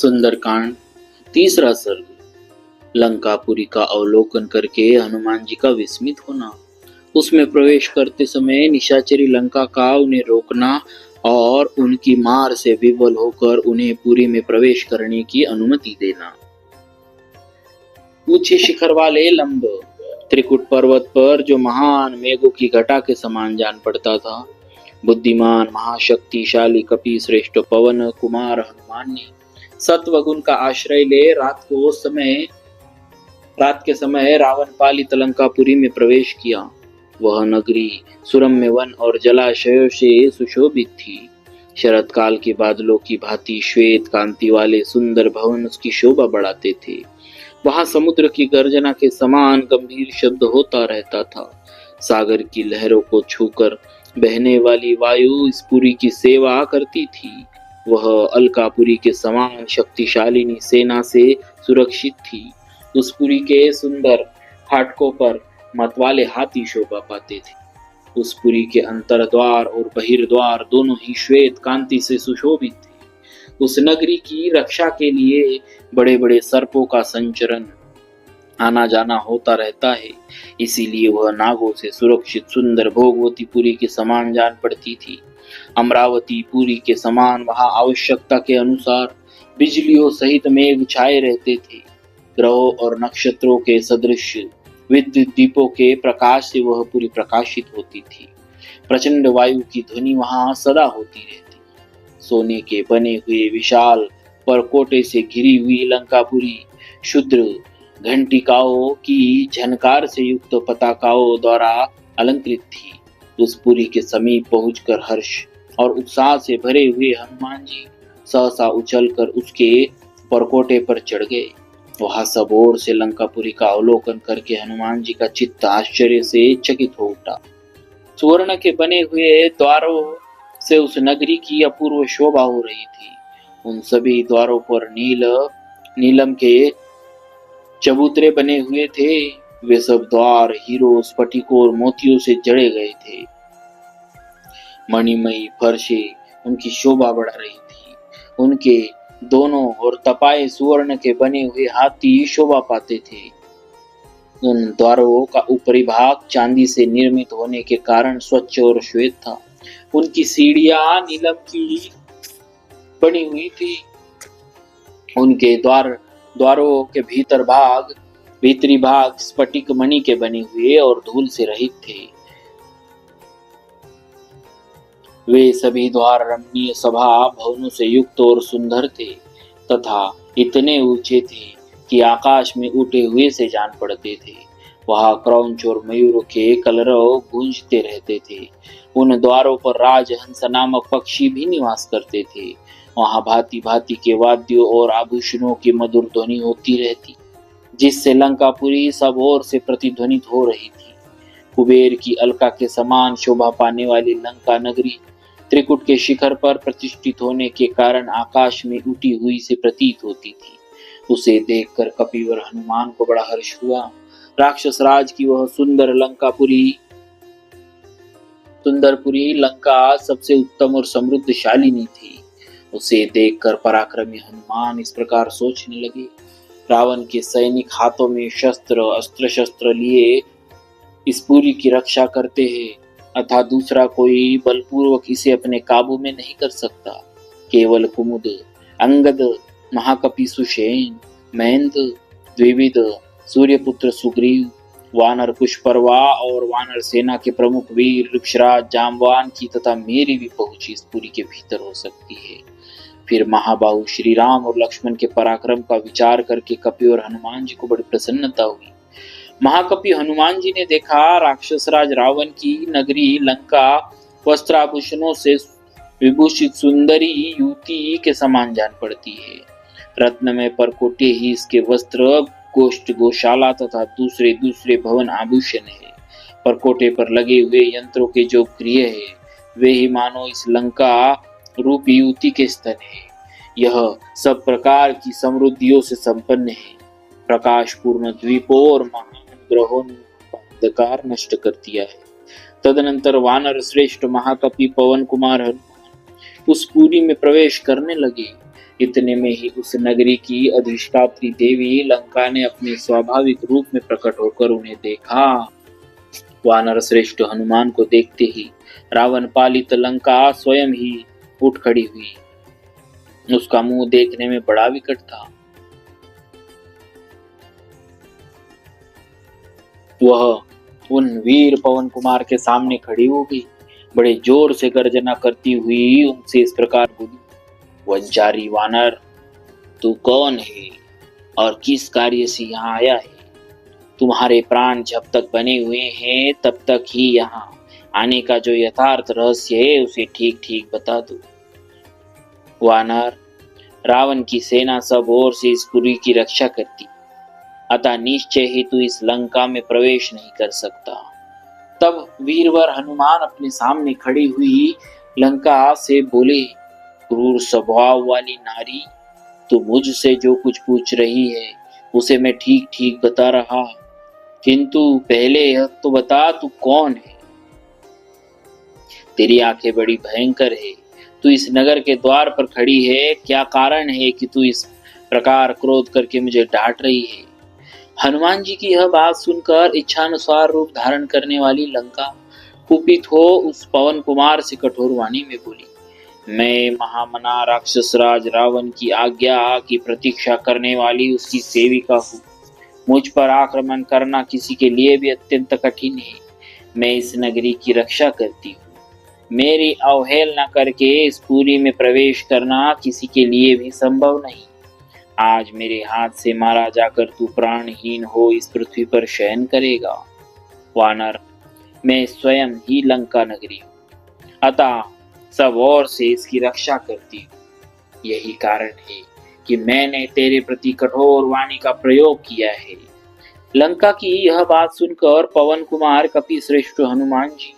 सुंदरकांड तीसरा सर्ग। लंकापुरी का अवलोकन करके हनुमान जी का विस्मित होना, उसमें प्रवेश करते समय निशाचरी लंका का उन्हें रोकना और उनकी मार से विवल होकर उन्हें पुरी में प्रवेश करने की अनुमति देना। ऊंचे शिखर वाले लंब त्रिकुट पर्वत पर जो महान मेघों की घटा के समान जान पड़ता था, बुद्धिमान महाशक्तिशाली कपि श्रेष्ठ पवन कुमार हनुमान ने सत्वगुण का आश्रय ले रात के समय रावण पालित लंकापुरी में प्रवेश किया। वह नगरी सुरम्य वन और जलाशयों से सुशोभित थी। शरत काल के बादलों की भांति श्वेत कांति वाले सुंदर भवन उसकी शोभा बढ़ाते थे। वहां समुद्र की गर्जना के समान गंभीर शब्द होता रहता था। सागर की लहरों को छूकर बहने वाली वायु इस पुरी की सेवा करती थी। वह अलकापुरी के समान शक्तिशालिनी सेना से सुरक्षित थी। उस पुरी के सुंदर फाटकों पर मतवाले हाथी शोभा पाते थे। उस पुरी के अंतरद्वार और बहिर्द्वार दोनों ही श्वेत कांति से सुशोभित थे। उस नगरी की रक्षा के लिए बड़े बड़े सर्पों का संचरण आना जाना होता रहता है, इसीलिए वह नागों से सुरक्षित सुंदर भोगवती पुरी के समान जान पड़ती थी। अमरावती पुरी के समान वहां आवश्यकता के अनुसार बिजलियों सहित मेघ छाए रहते थे। ग्रहों और नक्षत्रों के सदृश विद्युत दीपों के प्रकाश से वह पुरी प्रकाशित होती थी। प्रचंड वायु की ध्वनि वहां सदा होती रहती। सोने के बने हुए विशाल परकोटे से घिरी हुई लंकापुरी शुद्र घंटिकाओं की झनकार से युक्त पताकाओं द्वारा अलंकृत थी। उस पुरी के समीप पहुंचकर हर्ष और उत्साह से भरे हुए हनुमान जी सहसा उछलकर उसके परकोटे पर चढ़ गए। वहां सब ओर से लंकापुरी का अवलोकन करके हनुमान जी का चित्त आश्चर्य से चकित हो उठा। सुवर्ण के बने हुए द्वारों से उस नगरी की अपूर्व शोभा हो रही थी। उन सभी द्वारों पर नीलम के चबूतरे बने हुए थे। वे सब द्वार हीरो स्फटिकों और मोतियों से जड़े गए थे। मणिमयी फर्शे उनकी शोभा बढ़ा रही थी। उनके दोनों और तपाए सुवर्ण के बने हुए हाथी शोभा पाते थे। उन द्वारों का ऊपरी भाग चांदी से निर्मित होने के कारण स्वच्छ और श्वेत था। उनकी सीढ़ियां नीलम की बनी हुई थी। उनके द्वारों के भीतरी भाग स्फटिक मणि के बने हुए और धूल से रहित थे। वे सभी द्वार रमणीय सभा भवनों से युक्त और सुंदर थे तथा इतने ऊंचे थे कि आकाश में उड़े हुए से जान पड़ते थे। वहां क्रौंच और मयूरों के कलरव गूंजते रहते थे। उन द्वारों पर राजहंस नामक पक्षी भी निवास करते थे। वहां भांति भांति के वाद्यों और आभूषणों की मधुर ध्वनि होती रहती, जिससे लंकापुरी सब ओर से प्रतिध्वनित हो रही थी। कुबेर की अलका के समान शोभा पाने वाली लंका नगरी त्रिकुट के शिखर पर प्रतिष्ठित होने के कारण आकाश में उठी हुई से प्रतीत होती थी। उसे देखकर कपिवर हनुमान को बड़ा हर्ष हुआ। राक्षस राज की वह सुंदरपुरी लंका सबसे उत्तम और समृद्धशालिनी थी। उसे देखकर पराक्रमी हनुमान इस प्रकार सोचने लगे, रावण के सैनिक हाथों में अस्त्र शस्त्र लिए इस पुरी की रक्षा करते हैं, अतः दूसरा कोई बलपूर्वक इसे अपने काबू में नहीं कर सकता। केवल कुमुद, अंगद, महाकपि सुषेण, महेंद्र, द्विविद, सूर्यपुत्र सुग्रीव, वानर पुष्परवा और वानर सेना के प्रमुख वीर वृक्षराज जामवान की तथा मेरी भी पहुंच इस पुरी के भीतर हो सकती है। फिर महाबाहु श्री राम और लक्ष्मण के पराक्रम का विचार करके कपि और हनुमान जी को बड़ी प्रसन्नता हुई। महाकपि हनुमान जी ने देखा, राक्षस राज रावण की नगरी लंका वस्त्राभूषणों से विभूषित सुंदरी युवती के समान जान पड़ती है। रत्नमय परकोटे ही इसके वस्त्र, गोष्ठ, गौशाला तथा दूसरे भवन आभूषण है। परकोटे पर लगे हुए यंत्रों के जो गृह है, वे ही मानो इस लंका रूपी युवती के स्तन है। यह सब प्रकार की समृद्धियों से संपन्न है। प्रकाश पूर्ण द्वीपों और महान ग्रहों ने अंधकार नष्ट कर दिया है। तदनंतर वानर श्रेष्ठ महाकपि पवन कुमार हनुमान उस पुरी में प्रवेश करने लगे। इतने में ही उस नगरी की अधिष्ठात्री देवी लंका ने अपने स्वाभाविक रूप में प्रकट होकर उन्हें देखा। वानर श्रेष्ठ हनुमान को देखते ही रावण पालित लंका स्वयं ही उठ खड़ी हुई। उसका मुंह देखने में बड़ा विकट था। वह उन वीर पवन कुमार के सामने खड़ी हो गई। बड़े जोर से गर्जना करती हुई उनसे इस प्रकार बोली, वंचारी वानर, तू कौन है और किस कार्य से यहाँ आया है? तुम्हारे प्राण जब तक बने हुए हैं तब तक ही यहाँ आने का जो यथार्थ रहस्य है उसे ठीक ठीक बता दो। वानर, रावण की सेना सब ओर से इस पुरी की रक्षा करती, अतः निश्चय ही तू इस लंका में प्रवेश नहीं कर सकता। तब वीरवर हनुमान अपने सामने खड़ी हुई लंका से बोले, क्रूर स्वभाव वाली नारी, तू मुझसे जो कुछ पूछ रही है उसे मैं ठीक ठीक बता रहा, किंतु पहले यह तो बता तू कौन है? तेरी आंखें बड़ी भयंकर है, तू इस नगर के द्वार पर खड़ी है, क्या कारण है कि तू इस प्रकार क्रोध करके मुझे डांट रही है? हनुमान जी की यह बात सुनकर इच्छानुसार रूप धारण करने वाली लंका कुपित हो उस पवन कुमार से कठोर वाणी में बोली, मैं महामना राक्षस राज रावण की आज्ञा की प्रतीक्षा करने वाली उसकी सेविका हूँ। मुझ पर आक्रमण करना किसी के लिए भी अत्यंत कठिन है। मैं इस नगरी की रक्षा करती हूँ। मेरी अवहेलना करके इस पुरी में प्रवेश करना किसी के लिए भी संभव नहीं। आज मेरे हाथ से मारा जाकर तू प्राणहीन हो इस पृथ्वी पर शयन करेगा। वानर, मैं स्वयं ही लंका नगरी हूँ, अतः सब ओर से इसकी रक्षा करती हूँ। यही कारण है कि मैंने तेरे प्रति कठोर वाणी का प्रयोग किया है। लंका की यह बात सुनकर पवन कुमार कपि श्रेष्ठ हनुमान जी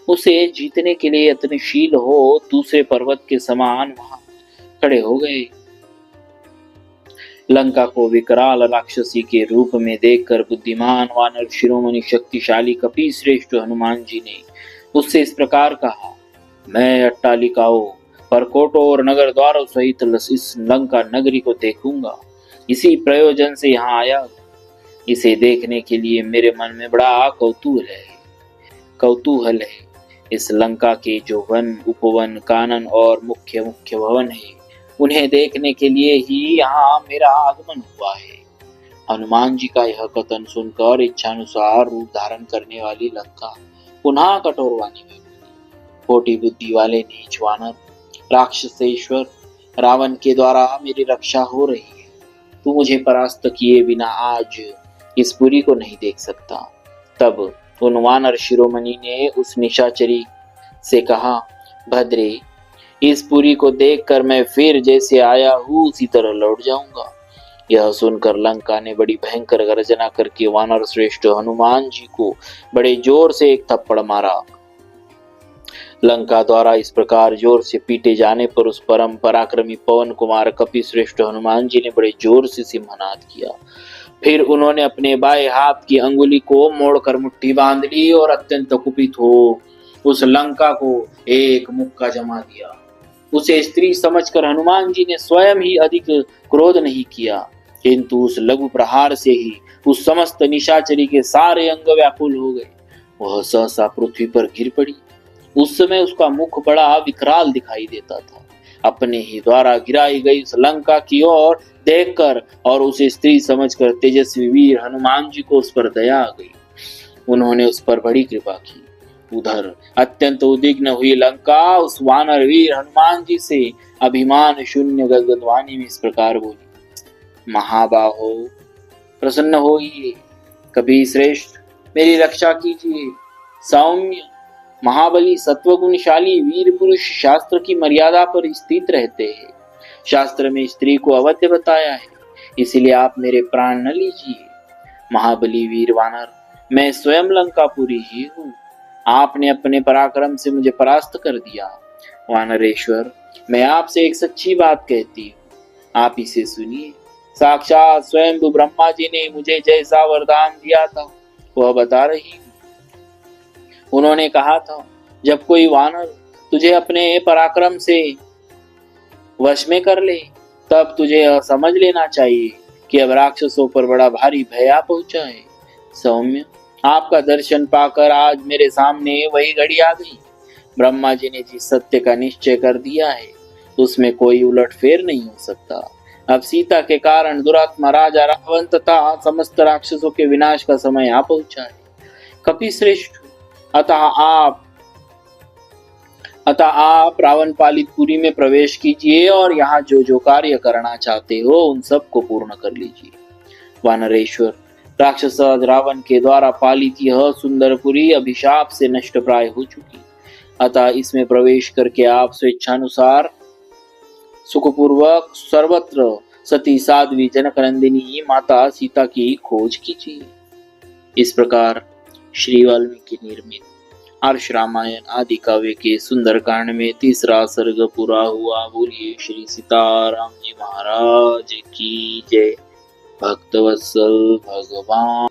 उसे जीतने के लिए यत्नशील हो दूसरे पर्वत के समान वहां खड़े हो गए। लंका को विकराल राक्षसी के रूप में देखकर बुद्धिमान वानर शिरोमणि शक्तिशाली कपि श्रेष्ठ हनुमान जी ने उससे इस प्रकार कहा, मैं अट्टालिकाओं, परकोटों और नगर द्वारों सहित इस लंका नगरी को देखूंगा। इसी प्रयोजन से यहाँ आया। इसे देखने के लिए मेरे मन में बड़ा कौतूहल है। इस लंका के जो वन, उपवन, कानन और मुख्य मुख्य भवन है, उन्हें देखने के लिए ही यहाँ मेरा आगमन हुआ है। हनुमान जी का यह कथन सुनकर इच्छानुसार रूप धारण करने वाली लंका पुनः कठोर वाणी में बोली, खोटी बुद्धि वाले नीच वानर, राक्षसेश्वर, रावण के द्वारा मेरी रक्षा हो रही है। तू मुझे परास्त किए बिना आज इस पुरी को नहीं देख सकता। तब उन वानर शिरोमणि ने उस निशाचरी से कहा, भद्रे, इस पुरी को देखकर मैं फिर जैसे आया हूँ उसी तरह लौट जाऊंगा। यह सुनकर लंका ने बड़ी भयंकर गर्जना करके वानर श्रेष्ठ हनुमान जी को बड़े जोर से एक थप्पड़ मारा। लंका द्वारा इस प्रकार जोर से पीटे जाने पर उस परम पराक्रमी पवन कुमार कपि श्रेष्ठ हनुमान जी ने बड़े जोर से सिंहनाद किया। फिर उन्होंने अपने बाएं हाथ की अंगुली को मोड़कर मुट्ठी बांध ली और अत्यंत कुपित हो उस लंका को एक मुक्का जमा दिया। उसे स्त्री समझकर हनुमान जी ने स्वयं ही अधिक क्रोध नहीं किया, किंतु उस लघु प्रहार से ही उस समस्त निशाचरी के सारे अंग व्याकुल हो गए। वह सहसा पृथ्वी पर गिर पड़ी। उस समय उसका मुख बड़ा विकराल दिखाई देता था। अपने ही द्वारा गिराई गई उस लंका की ओर देखकर और उसे स्त्री समझकर तेजस्वी वीर हनुमान जी को उस पर दया आ गई। उन्होंने उस पर बड़ी कृपा की। उधर अत्यंत उद्विग्न हुई लंका उस वानर वीर हनुमान जी से अभिमान शून्य गदगद वाणी में इस प्रकार बोली, महाबाहो, प्रसन्न होइए, कभी श्रेष्ठ मेरी रक्षा कीजिए। सौम्य, महाबली, सत्वगुणशाली वीर पुरुष शास्त्र की मर्यादा पर स्थित रहते हैं। शास्त्र में स्त्री को अवध्य बताया है, इसलिए आप मेरे प्राण न लीजिए। महाबली वीर वानर, मैं स्वयं लंकापुरी ही हूँ। आपने अपने पराक्रम से मुझे परास्त कर दिया। वानरेश्वर, मैं आपसे एक सच्ची बात कहती हूँ, आप इसे सुनिए। साक्षात स्वयं ब्रह्मा जी ने मुझे जैसा वरदान दिया था वह बता रही हूँ। उन्होंने कहा था, जब कोई वानर तुझे अपने पराक्रम से वश में कर ले तब तुझे यह समझ लेना चाहिए कि अब राक्षसों पर बड़ा भारी भय आ पहुंचा है। सौम्य, आपका दर्शन पाकर आज मेरे सामने वही घड़ी आ गई। ब्रह्मा जी ने जिस सत्य का निश्चय कर दिया है उसमें कोई उलटफेर नहीं हो सकता। अब सीता के कारण दुरात्मा राजा रावण तथा समस्त राक्षसों के विनाश का समय आ पहुंचा है। कपिश्रेष्ठ, अतः आप रावण पालित पुरी में प्रवेश कीजिए और यहाँ जो जो कार्य करना चाहते हो उन सब को पूर्ण कर लीजिए। वानरेश्वर, राक्षस रावण के द्वारा पालित यह सुंदरपुरी अभिशाप से नष्ट प्राय हो चुकी, अतः इसमें प्रवेश करके आप स्वेच्छानुसार सुखपूर्वक सर्वत्र सती साध्वी जनकनंदिनी माता सीता की खोज कीजिए। इस प्रकार श्री वाल्मीकि निर्मित आर्ष रामायण आदि काव्य के सुंदरकांड में तीसरा सर्ग पूरा हुआ। बोलिए श्री सीताराम जी महाराज की जय। भक्तवत्सल भगवान।